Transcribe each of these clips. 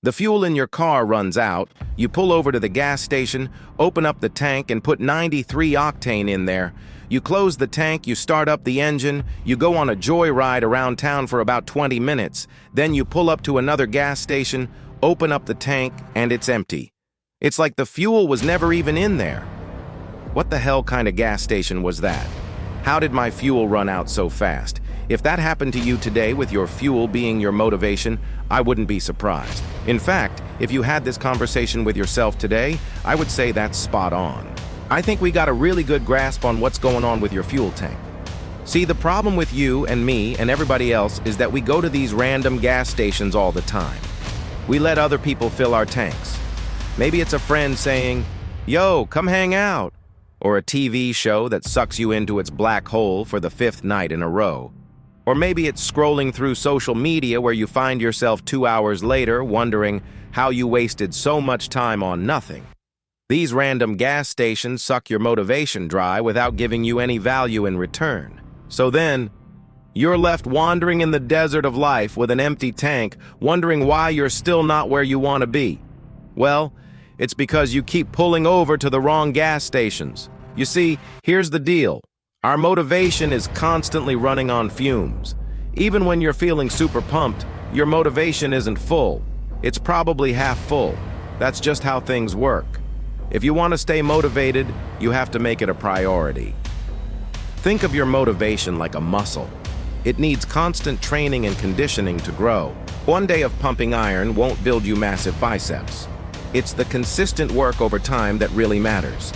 The fuel in your car runs out, you pull over to the gas station, open up the tank and put 93 octane in there. You close the tank, you start up the engine, you go on a joyride around town for about 20 minutes. Then you pull up to another gas station, open up the tank, and it's empty. It's like the fuel was never even in there. What the hell kind of gas station was that? How did my fuel run out so fast? If that happened to you today with your fuel being your motivation, I wouldn't be surprised. In fact, if you had this conversation with yourself today, I would say that's spot on. I think we got a really good grasp on what's going on with your fuel tank. See, the problem with you and me and everybody else is that we go to these random gas stations all the time. We let other people fill our tanks. Maybe it's a friend saying, "Yo, come hang out," or a TV show that sucks you into its black hole for the 5th night in a row. Or maybe it's scrolling through social media where you find yourself 2 hours later wondering how you wasted so much time on nothing. These random gas stations suck your motivation dry without giving you any value in return. So then, you're left wandering in the desert of life with an empty tank, wondering why you're still not where you want to be. Well, it's because you keep pulling over to the wrong gas stations. You see, here's the deal. Our motivation is constantly running on fumes. Even when you're feeling super pumped, your motivation isn't full. It's probably half full. That's just how things work. If you want to stay motivated, you have to make it a priority. Think of your motivation like a muscle. It needs constant training and conditioning to grow. One day of pumping iron won't build you massive biceps. It's the consistent work over time that really matters.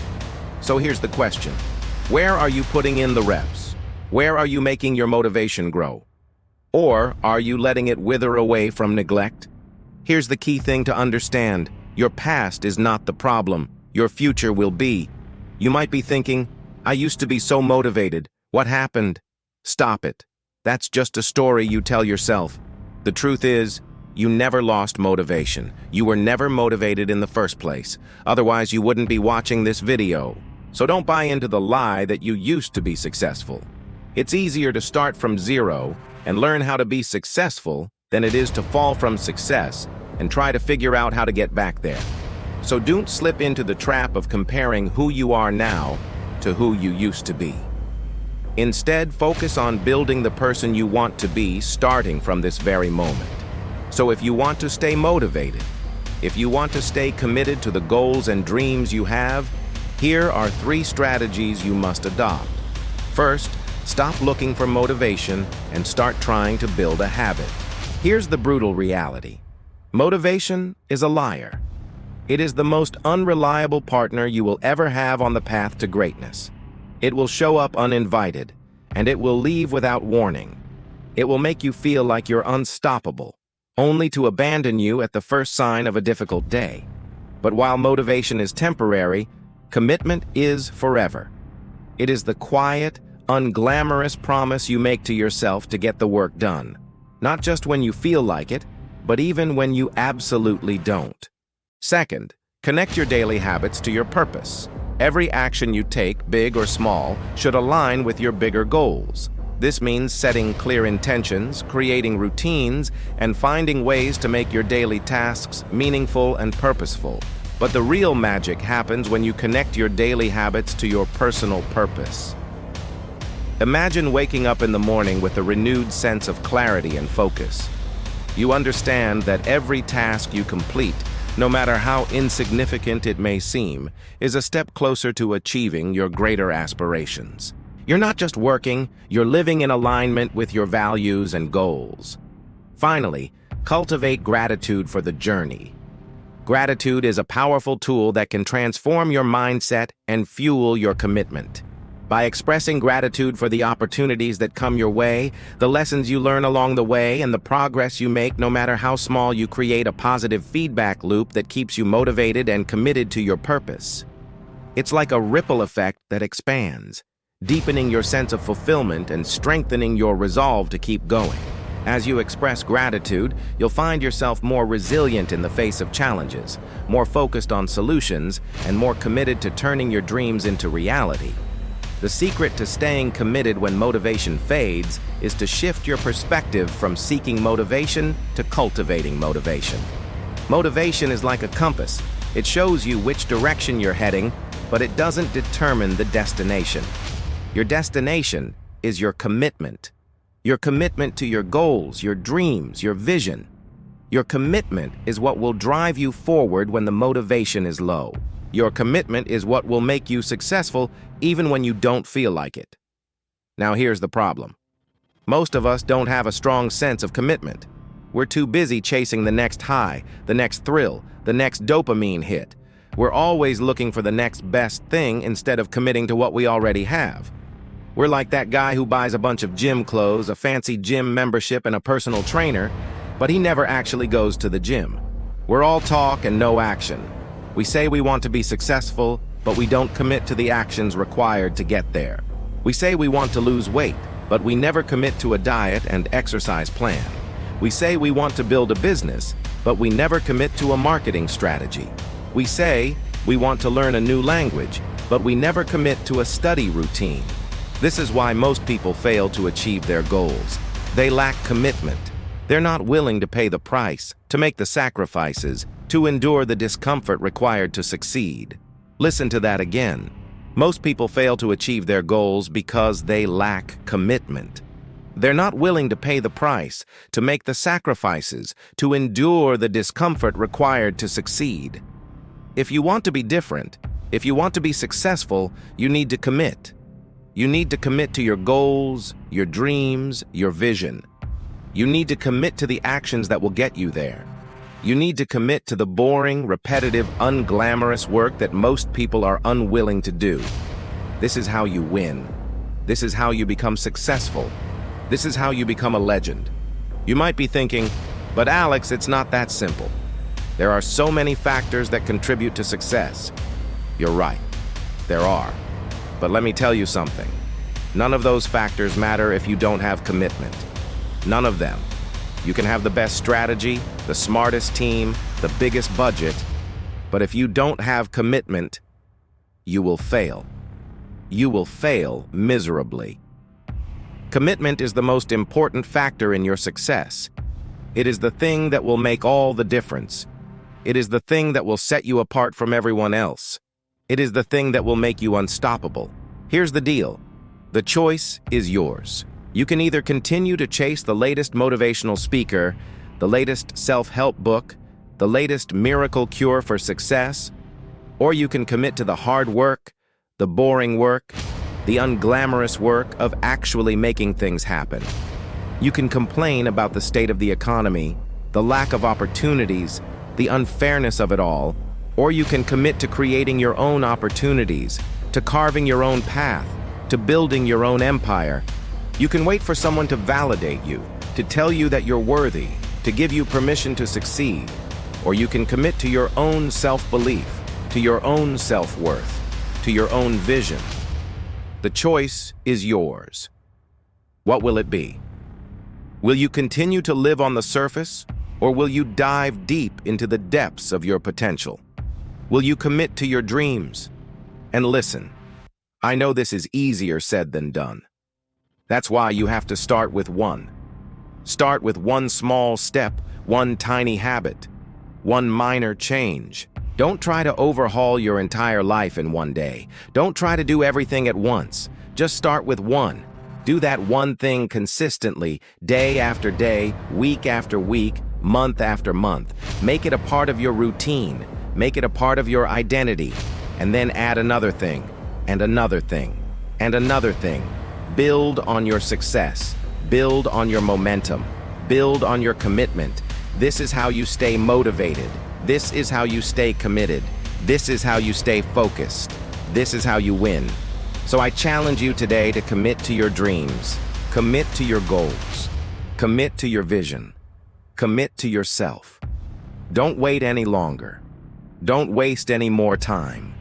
So here's the question. Where are you putting in the reps? Where are you making your motivation grow? Or are you letting it wither away from neglect? Here's the key thing to understand. Your past is not the problem. Your future will be. You might be thinking, "I used to be so motivated. What happened?" Stop it. That's just a story you tell yourself. The truth is, you never lost motivation. You were never motivated in the first place. Otherwise, you wouldn't be watching this video. So don't buy into the lie that you used to be successful. It's easier to start from zero and learn how to be successful than it is to fall from success and try to figure out how to get back there. So don't slip into the trap of comparing who you are now to who you used to be. Instead, focus on building the person you want to be starting from this very moment. So if you want to stay motivated, if you want to stay committed to the goals and dreams you have, here are 3 strategies you must adopt. First, stop looking for motivation and start trying to build a habit. Here's the brutal reality. Motivation is a liar. It is the most unreliable partner you will ever have on the path to greatness. It will show up uninvited, and it will leave without warning. It will make you feel like you're unstoppable, only to abandon you at the first sign of a difficult day. But while motivation is temporary, commitment is forever. It is the quiet, unglamorous promise you make to yourself to get the work done. Not just when you feel like it, but even when you absolutely don't. Second, connect your daily habits to your purpose. Every action you take, big or small, should align with your bigger goals. This means setting clear intentions, creating routines, and finding ways to make your daily tasks meaningful and purposeful. But the real magic happens when you connect your daily habits to your personal purpose. Imagine waking up in the morning with a renewed sense of clarity and focus. You understand that every task you complete, no matter how insignificant it may seem, is a step closer to achieving your greater aspirations. You're not just working, you're living in alignment with your values and goals. Finally, cultivate gratitude for the journey. Gratitude is a powerful tool that can transform your mindset and fuel your commitment. By expressing gratitude for the opportunities that come your way, the lessons you learn along the way, and the progress you make, no matter how small, you create a positive feedback loop that keeps you motivated and committed to your purpose. It's like a ripple effect that expands, deepening your sense of fulfillment and strengthening your resolve to keep going. As you express gratitude, you'll find yourself more resilient in the face of challenges, more focused on solutions, and more committed to turning your dreams into reality. The secret to staying committed when motivation fades is to shift your perspective from seeking motivation to cultivating motivation. Motivation is like a compass. It shows you which direction you're heading, but it doesn't determine the destination. Your destination is your commitment. Your commitment to your goals, your dreams, your vision. Your commitment is what will drive you forward when the motivation is low. Your commitment is what will make you successful even when you don't feel like it. Now here's the problem. Most of us don't have a strong sense of commitment. We're too busy chasing the next high, the next thrill, the next dopamine hit. We're always looking for the next best thing instead of committing to what we already have. We're like that guy who buys a bunch of gym clothes, a fancy gym membership, and a personal trainer, but he never actually goes to the gym. We're all talk and no action. We say we want to be successful, but we don't commit to the actions required to get there. We say we want to lose weight, but we never commit to a diet and exercise plan. We say we want to build a business, but we never commit to a marketing strategy. We say we want to learn a new language, but we never commit to a study routine. This is why most people fail to achieve their goals. They lack commitment. They're not willing to pay the price, to make the sacrifices, to endure the discomfort required to succeed. Listen to that again. Most people fail to achieve their goals because they lack commitment. They're not willing to pay the price, to make the sacrifices, to endure the discomfort required to succeed. If you want to be different, if you want to be successful, you need to commit. You need to commit to your goals, your dreams, your vision. You need to commit to the actions that will get you there. You need to commit to the boring, repetitive, unglamorous work that most people are unwilling to do. This is how you win. This is how you become successful. This is how you become a legend. You might be thinking, but Alex, it's not that simple. There are so many factors that contribute to success. You're right, there are. But let me tell you something. None of those factors matter if you don't have commitment. None of them. You can have the best strategy, the smartest team, the biggest budget, but if you don't have commitment, you will fail. You will fail miserably. Commitment is the most important factor in your success. It is the thing that will make all the difference. It is the thing that will set you apart from everyone else. It is the thing that will make you unstoppable. Here's the deal. The choice is yours. You can either continue to chase the latest motivational speaker, the latest self-help book, the latest miracle cure for success, or you can commit to the hard work, the boring work, the unglamorous work of actually making things happen. You can complain about the state of the economy, the lack of opportunities, the unfairness of it all, or you can commit to creating your own opportunities, to carving your own path, to building your own empire. You can wait for someone to validate you, to tell you that you're worthy, to give you permission to succeed, or you can commit to your own self-belief, to your own self-worth, to your own vision. The choice is yours. What will it be? Will you continue to live on the surface, or will you dive deep into the depths of your potential? Will you commit to your dreams? And listen, I know this is easier said than done. That's why you have to start with one. Start with one small step, one tiny habit, one minor change. Don't try to overhaul your entire life in one day. Don't try to do everything at once. Just start with one. Do that one thing consistently, day after day, week after week, month after month. Make it a part of your routine. Make it a part of your identity. And then add another thing, and another thing, and another thing. Build on your success. Build on your momentum. Build on your commitment. This is how you stay motivated. This is how you stay committed. This is how you stay focused. This is how you win. So I challenge you today to commit to your dreams. Commit to your goals. Commit to your vision. Commit to yourself. Don't wait any longer. Don't waste any more time.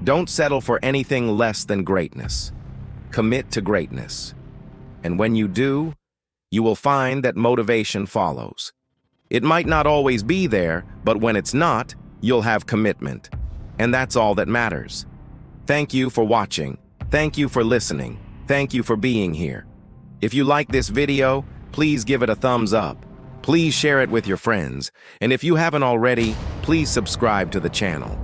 Don't settle for anything less than greatness. Commit to greatness. And when you do, you will find that motivation follows. It might not always be there, but when it's not, you'll have commitment. And that's all that matters. Thank you for watching. Thank you for listening. Thank you for being here. If you like this video, please give it a thumbs up. Please share it with your friends, and if you haven't already, please subscribe to the channel.